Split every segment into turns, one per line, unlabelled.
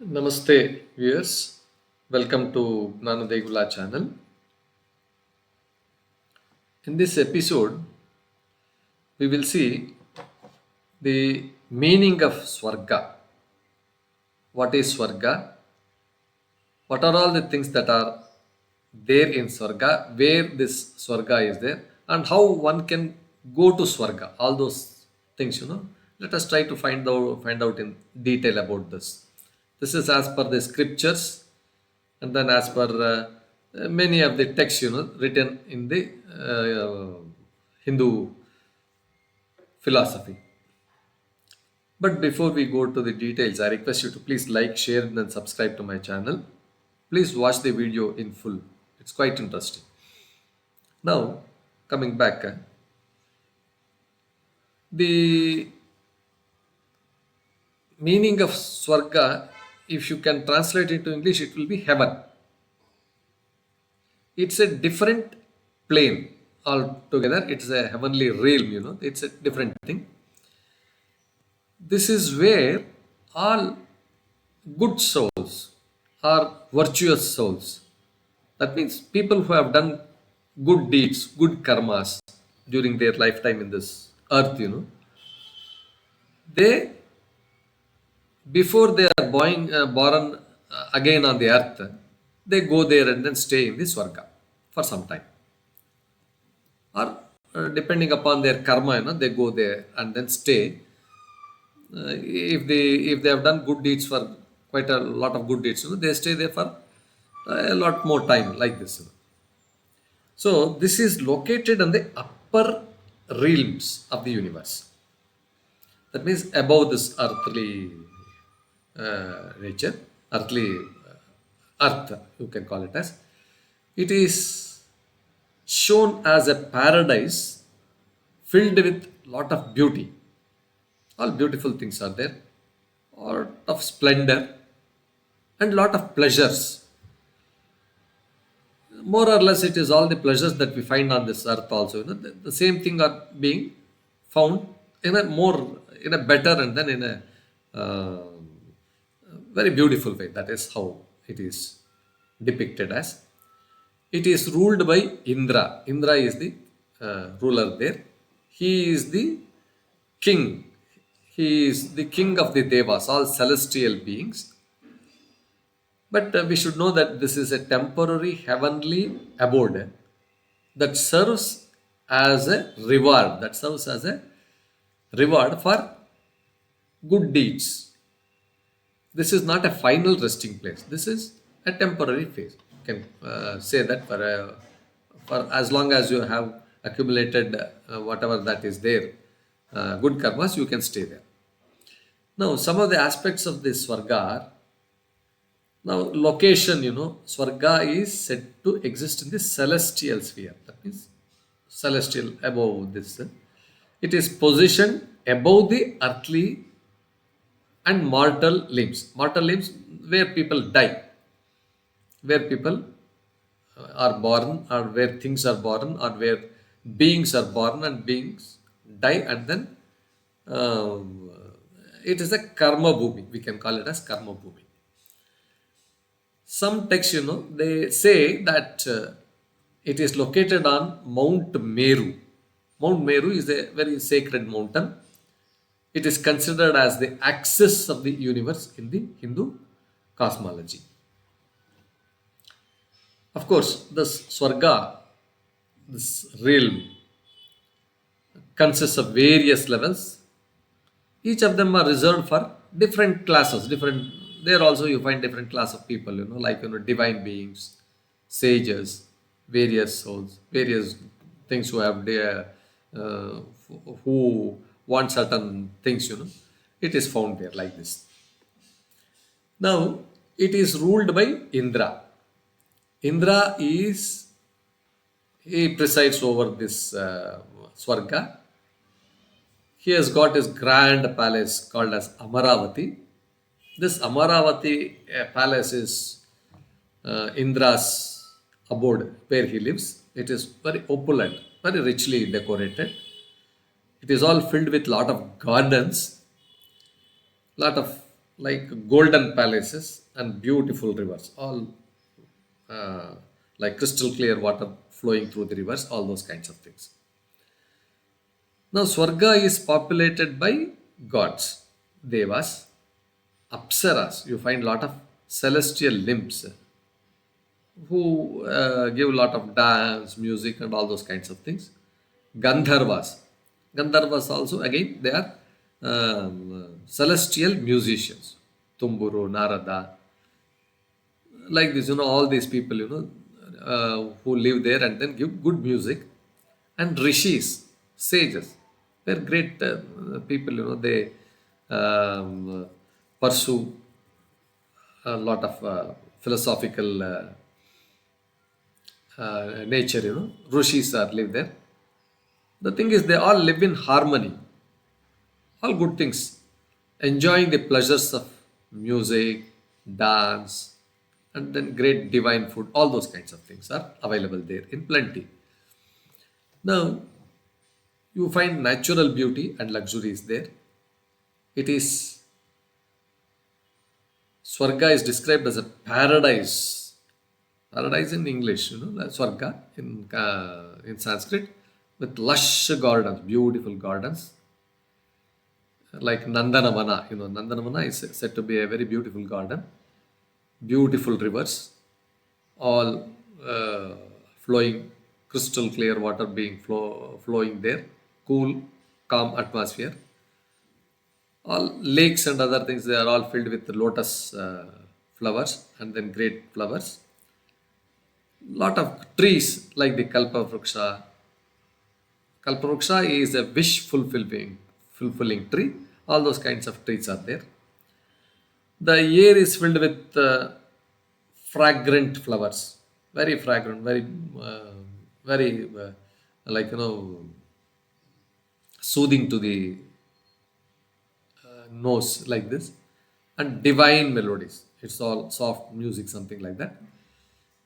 Namaste, viewers. Welcome to Degula channel. In this episode, we will see the meaning of Swarga. What is Swarga? What are all the things that are there in Swarga? Where this Swarga is there, and how one can go to Swarga? All those things. Let us try to find out in detail about this. This is as per the scriptures, and then as per many of the texts written in the Hindu philosophy. But before we go to the details, I request you to please like, share, and then subscribe to my channel. Please watch the video in full. It's quite interesting. Now, coming back, the meaning of Swarga, if you can translate it to English, it will be heaven. It's a different plane altogether. It's a heavenly realm. It's a different thing. This is where all good souls are virtuous souls. That means people who have done good deeds, good karmas during their lifetime in this earth, they, before they are born again on the earth, they go there and then stay in the Swarga for some time. Or depending upon their karma, they go there and then stay. If they have done good deeds for quite a lot of good deeds, they stay there for a lot more time like this. So this is located on the upper realms of the universe. That means above this earthly nature, earthly earth, you can call it as. It is shown as a paradise filled with lot of beauty. All beautiful things are there, lot of splendor, and lot of pleasures. More or less, it is all the pleasures that we find on this earth also. The same thing are being found in a better, and then in a very beautiful way. That is how it is depicted as. It is ruled by Indra. Indra is the ruler there. He is the king. He is the king of the devas, all celestial beings. But we should know that this is a temporary heavenly abode that serves as a reward. That serves as a reward for good deeds. This is not a final resting place. This is a temporary phase. You can say that for as long as you have accumulated whatever that is there, good karmas, you can stay there. Now, some of the aspects of this Swarga are, now location, Swarga is said to exist in the celestial sphere. That means celestial, above this. It is positioned above the earthly and mortal limbs. Mortal limbs where people die, where people are born, or where things are born, or where beings are born and beings die, and then it is a karma bhumi. We can call it as karma bhumi. Some texts, they say that it is located on Mount Meru. Mount Meru is a very sacred mountain. It is considered as the axis of the universe in the Hindu cosmology. Of course, this Swarga, this realm, consists of various levels. Each of them are reserved for different classes. There also you find different class of people, like divine beings, sages, various souls, various things who have who want certain things. It is found there like this. Now it is ruled by Indra. Indra he presides over this Swarga. He has got his grand palace called as Amaravati. This Amaravati palace is Indra's abode where he lives. It is very opulent, very richly decorated. It is all filled with lot of gardens, lot like golden palaces and beautiful rivers, all uh, like crystal clear water flowing through the rivers, all those kinds of things. Now, Swarga is populated by gods, devas, apsaras. You find a lot of celestial nymphs who give a lot of dance, music, and all those kinds of things. Gandharvas. Gandharvas also, again, they are celestial musicians. Tumburu, Narada, like this, all these people, who live there and then give good music. And rishis, sages, they're great people, they pursue a lot of philosophical nature, rishis are live there. The thing is, they all live in harmony, all good things, enjoying the pleasures of music, dance, and then great divine food. All those kinds of things are available there in plenty. Now, you find natural beauty and luxury is there. It is Swarga is described as a paradise. Paradise in English, Swarga in Sanskrit, with lush gardens, beautiful gardens, like Nandanavana. Nandanavana is said to be a very beautiful garden, beautiful rivers, all flowing, crystal clear water being flowing there, cool, calm atmosphere. All lakes and other things, they are all filled with lotus flowers and then great flowers. Lot of trees like the Kalpa Vriksha. Kalpa Vriksha is a wish fulfilling tree. All those kinds of trees are there. The air is filled with fragrant flowers, very fragrant, very like soothing to the nose, like this, and divine melodies. It's all soft music, something like that.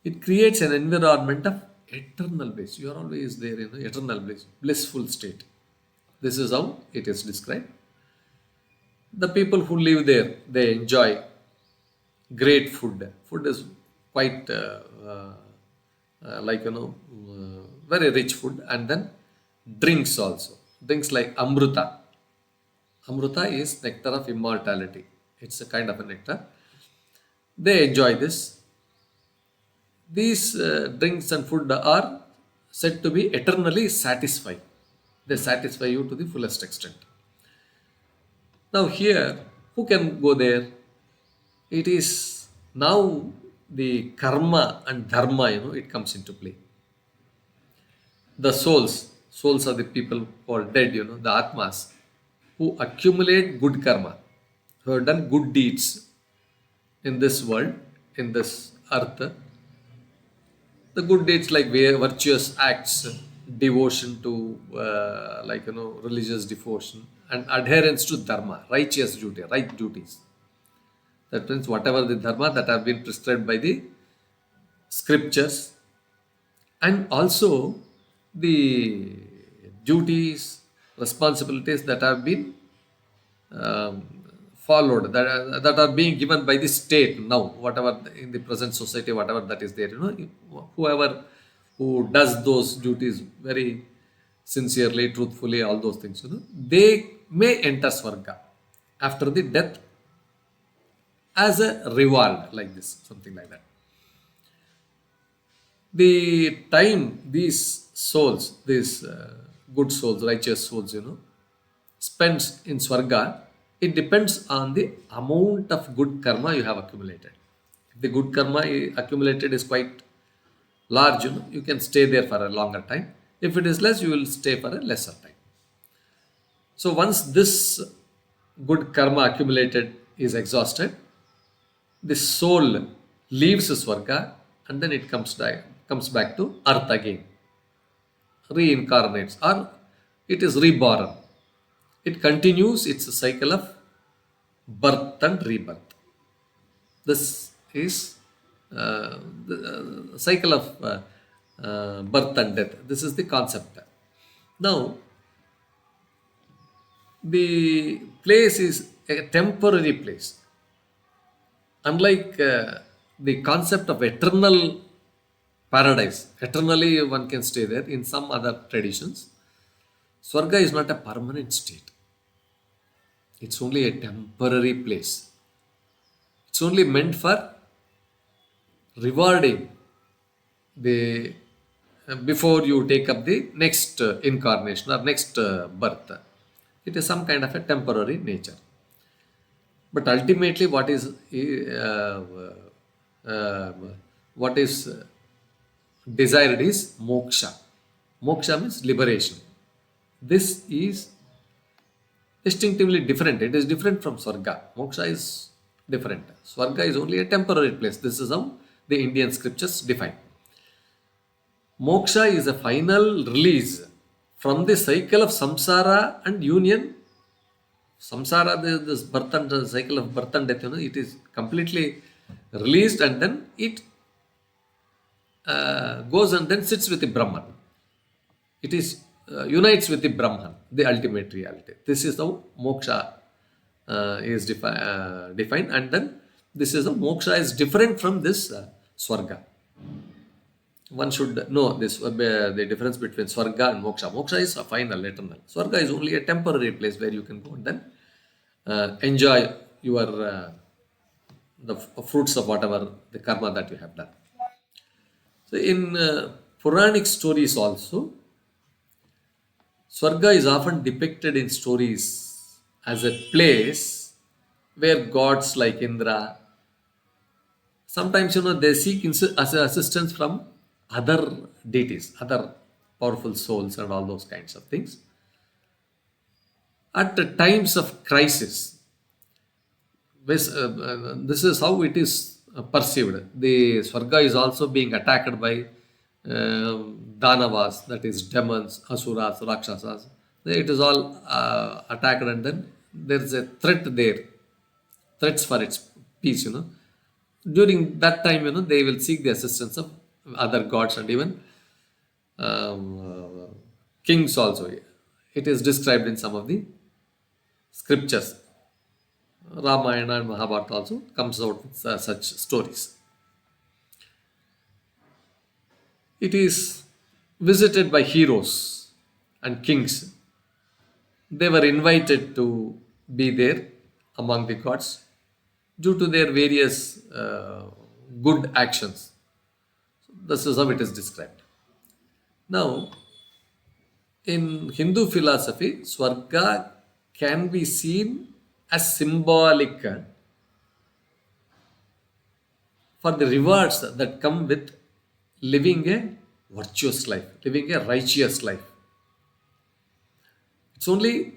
It creates an environment of eternal bliss. You are always there in the eternal bliss, blissful state. This is how it is described. The people who live there, they enjoy great food. Food is quite like very rich food, and then drinks also. Drinks like amruta. Amruta is nectar of immortality. It's a kind of a nectar. They enjoy this. These drinks and food are said to be eternally satisfying. They satisfy you to the fullest extent. Now here, who can go there? It is now the karma and dharma, it comes into play. The souls are the people who are dead, the atmas, who accumulate good karma, who have done good deeds in this world, in this earth. The good deeds like virtuous acts, devotion to religious devotion, and adherence to dharma, righteous duty, right duties. That means whatever the dharma that have been prescribed by the scriptures, and also the duties, responsibilities that have been um, followed, that are being given by the state now, whatever in the present society, whatever that is there, whoever who does those duties very sincerely, truthfully, all those things, they may enter Svarga after the death as a reward, like this, something like that. The time these souls, these good souls, righteous souls, spends in Swarga, it depends on the amount of good karma you have accumulated. If the good karma accumulated is quite large, you can stay there for a longer time. If it is less, you will stay for a lesser time. So once this good karma accumulated is exhausted, the soul leaves Swarga and then it comes back to earth again, reincarnates, or it is reborn. It continues its cycle of birth and rebirth. This is the cycle of birth and death. This is the concept. Now, the place is a temporary place. Unlike the concept of eternal paradise, eternally one can stay there in some other traditions, Swarga is not a permanent state. It's only a temporary place. It's only meant for rewarding the before you take up the next incarnation or next birth. It is some kind of a temporary nature. But ultimately, uh, what is desired is moksha. Moksha means liberation. This is distinctively different. It is different from Swarga. Moksha is different. Swarga is only a temporary place. This is how the Indian scriptures define. Moksha is a final release from the cycle of samsara and union. Samsara, this birth and the cycle of birth and death, it is completely released, and then it goes and then sits with the Brahman. It is unites with the Brahman, the ultimate reality. This is how moksha is defined, and then this is how moksha is different from this Swarga. One should know this the difference between Swarga and moksha. Moksha is a final, eternal. Swarga is only a temporary place where you can go and then enjoy your the fruits of whatever the karma that you have done. So in Puranic stories also, Swarga is often depicted in stories as a place where gods like Indra, sometimes they seek assistance from other deities, other powerful souls, and all those kinds of things. At the times of crisis, this is how it is perceived. The Swarga is also being attacked by Danavas, that is demons, asuras, rakshasas. It is all attacked, and then there is a threat there, threats for its peace. During that time, they will seek the assistance of other gods and even kings also. It is described in some of the scriptures. Ramayana and Mahabharata also comes out with such stories. It is visited by heroes and kings. They were invited to be there among the gods due to their various good actions. This is how it is described. Now, in Hindu philosophy, Swarga can be seen as symbolic for the rewards that come with living a virtuous life, living a righteous life. It's only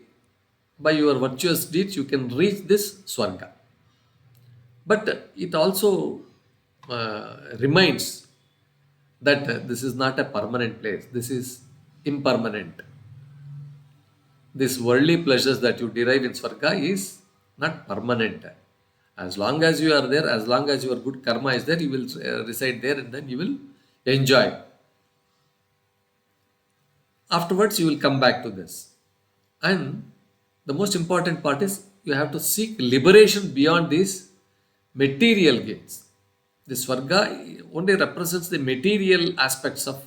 by your virtuous deeds you can reach this Swarga. But it also reminds that this is not a permanent place, this is impermanent. These worldly pleasures that you derive in Swarga is not permanent. As long as you are there, as long as your good karma is there, you will reside there, and then you will enjoy. Afterwards, you will come back to this. And the most important part is you have to seek liberation beyond these material gains. The Swarga only represents the material aspects of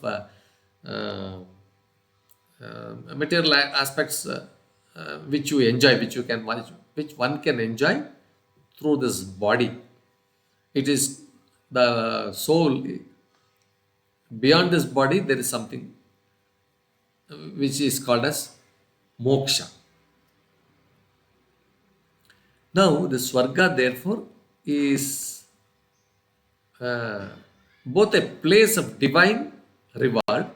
material aspects which you enjoy, which one can enjoy through this body. It is the soul. Beyond this body, there is something which is called as moksha. Now, the Swarga, therefore, is both a place of divine reward,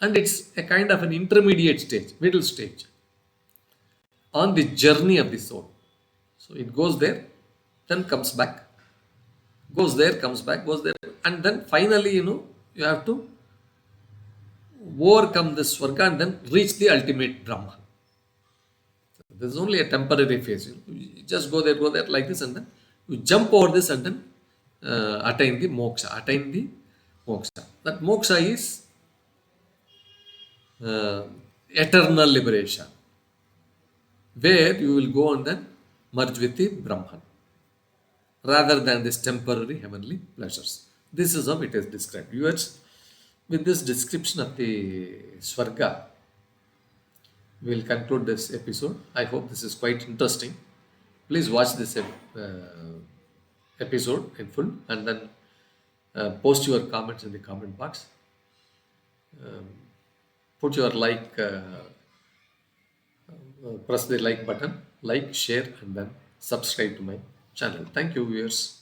and it's a kind of an intermediate stage, middle stage on the journey of the soul. So it goes there, then comes back, goes there, comes back, goes there, and then finally, you have to overcome this Swarga and then reach the ultimate Brahman. This is only a temporary phase. You just go there like this, and then you jump over this and then attain the moksha. That moksha is eternal liberation, where you will go and then merge with the Brahman. rather than this temporary heavenly pleasures. This is how it is described. Viewers, with this description of the Svarga, we will conclude this episode. I hope this is quite interesting. Please watch this episode in full and then post your comments in the comment box. Put your press the like button, like, share, and then subscribe to my channel. Thank you, viewers.